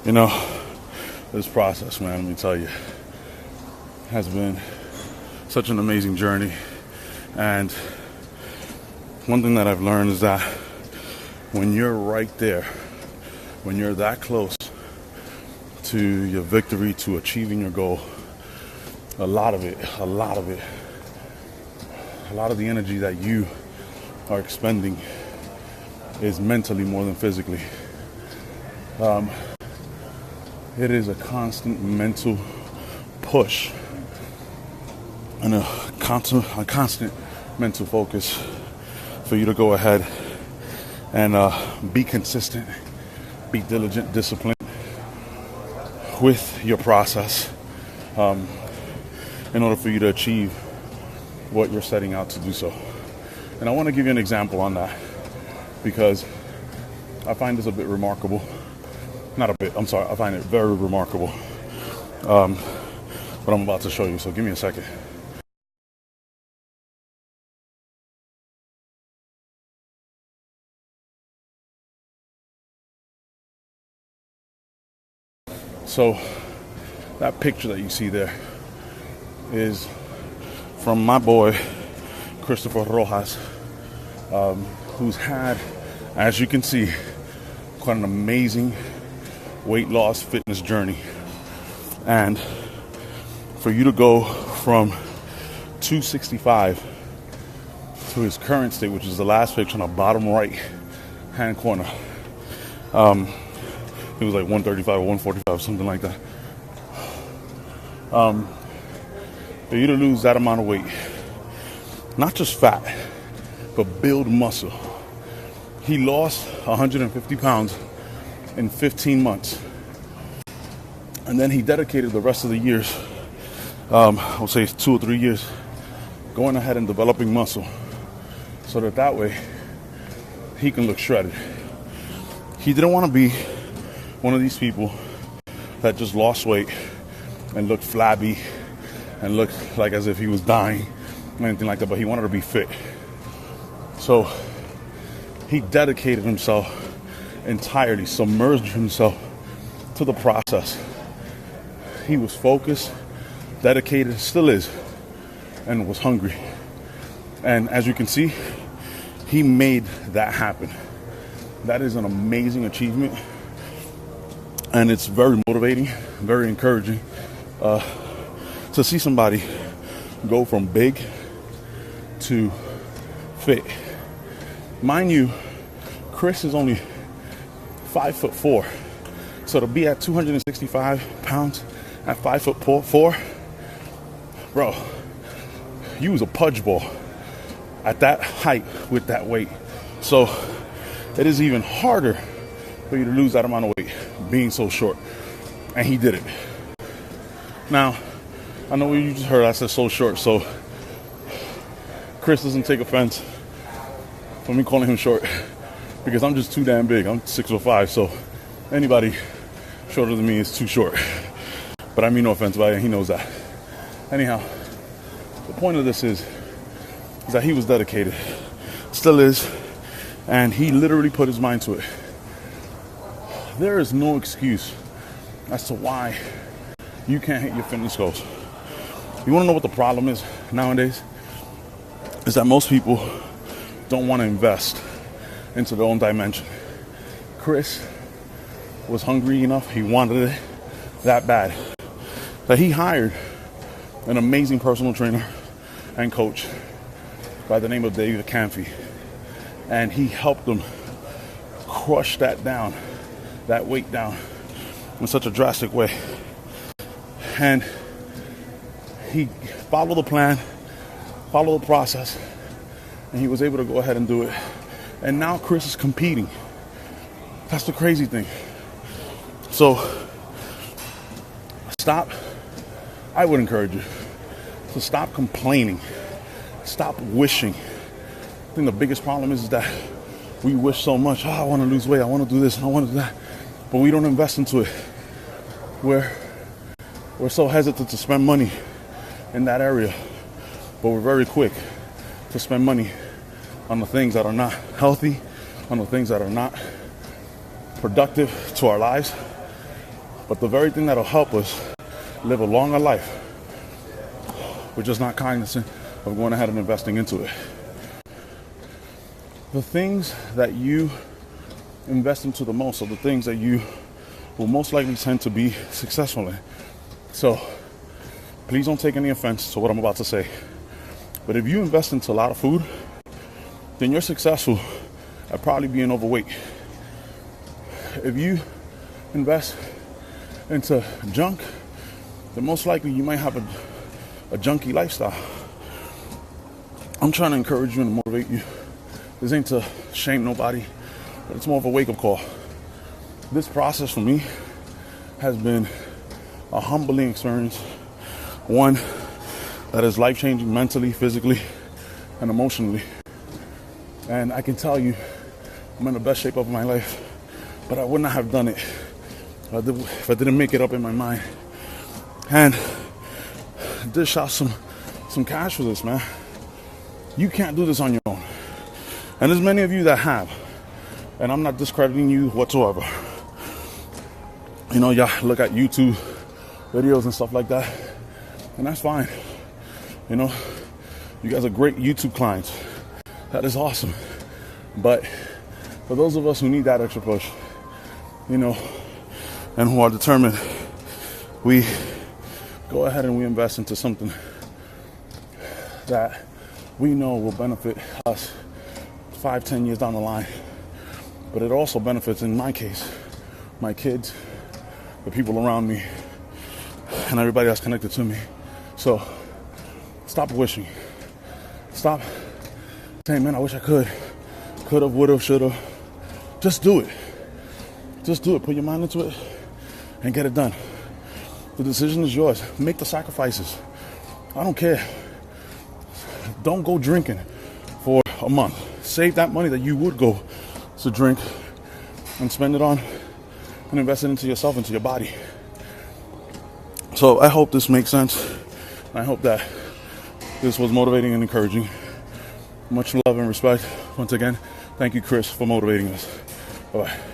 You know, this process, man, let me tell you, has been such an amazing journey. And one thing that I've learned is that when you're right there, when you're that close to your victory, to achieving your goal, a lot of the energy that you are expending is mentally more than physically. It is a constant mental push and a constant mental focus for you to go ahead and be consistent, be diligent, disciplined with your process in order for you to achieve what you're setting out to do so. And I want to give you an example on that because I find this a bit remarkable. Not a bit, I'm sorry, I find it very remarkable. What I'm about to show you, so give me a second. So that picture that you see there is from my boy, Christopher Rojas, who's had, as you can see, quite an amazing weight loss fitness journey. And for you to go from 265 to his current state, which is the last picture on the bottom right hand corner, it was like 135 or 145, something like that. For you to lose that amount of weight, not just fat, but build muscle. He lost 150 pounds in 15 months. And then he dedicated the rest of the years, I would say 2 or 3 years, going ahead and developing muscle so that way he can look shredded. He didn't want to be one of these people that just lost weight and looked flabby and looked like as if he was dying or anything like that, but he wanted to be fit. So he dedicated himself entirely, submerged himself to the process. He was focused, dedicated, still is, and was hungry. And as you can see, he made that happen. That is an amazing achievement. And it's very motivating, very encouraging to see somebody go from big to fit. Mind you, Chris is only 5'4", so to be at 265 pounds at 5'4", bro, you was a pudge ball at that height with that weight. So it is even harder for you to lose that amount of weight being so short, and he did it. Now, I know what you just heard. I said so short, so Chris doesn't take offense for me calling him short, because I'm just too damn big. I'm 6'5", so anybody shorter than me is too short. But I mean no offense by it, and he knows that. Anyhow, the point of this is that he was dedicated, still is, and he literally put his mind to it. There is no excuse as to why you can't hit your fitness goals. You want to know what the problem is nowadays? Is that most people don't want to invest into their own dimension. Chris was hungry enough, he wanted it that bad, that he hired an amazing personal trainer and coach by the name of David Kampfe. And he helped him crush that weight down in such a drastic way. And he followed the plan, followed the process, and he was able to go ahead and do it. And now Chris is competing. That's the crazy thing. So I would encourage you to stop complaining, stop wishing. I think the biggest problem is that we wish so much. I want to lose weight, I want to do this, and I want to do that. But we don't invest into it. We're so hesitant to spend money in that area, but we're very quick to spend money on the things that are not healthy, on the things that are not productive to our lives, But the very thing that'll help us live a longer life, we're just not cognizant of going ahead and investing into it. The things that you invest into the most are the things that you will most likely tend to be successful in. So please don't take any offense to what I'm about to say. But if you invest into a lot of food, then you're successful at probably being overweight. If you invest into junk, then most likely you might have a junky lifestyle. I'm trying to encourage you and motivate you. This ain't to shame nobody, but it's more of a wake-up call. This process for me has been a humbling experience. One that is life-changing mentally, physically, and emotionally. And I can tell you, I'm in the best shape of my life, but I would not have done it if I didn't make it up in my mind. And dish out some cash for this, man. You can't do this on your own. And there's many of you that have. And I'm not discrediting you whatsoever. You know, y'all look at YouTube videos and stuff like that, and that's fine. You know, you guys are great YouTube clients. That is awesome. But for those of us who need that extra push, you know, and who are determined, we go ahead and we invest into something that we know will benefit us 5-10 years down the line. But it also benefits, in my case, my kids, the people around me, and everybody that's connected to me. So stop wishing. Stop saying, man, I wish I could have, would have, should have. Just do it. Just do it. Put your mind into it and get it done. The decision is yours. Make the sacrifices. I don't care. Don't go drinking for a month. Save that money that you would go to drink and spend it on and invest it into yourself, into your body. So I hope this makes sense. I hope that this was motivating and encouraging. Much love and respect. Once again, thank you, Chris, for motivating us. Bye-bye.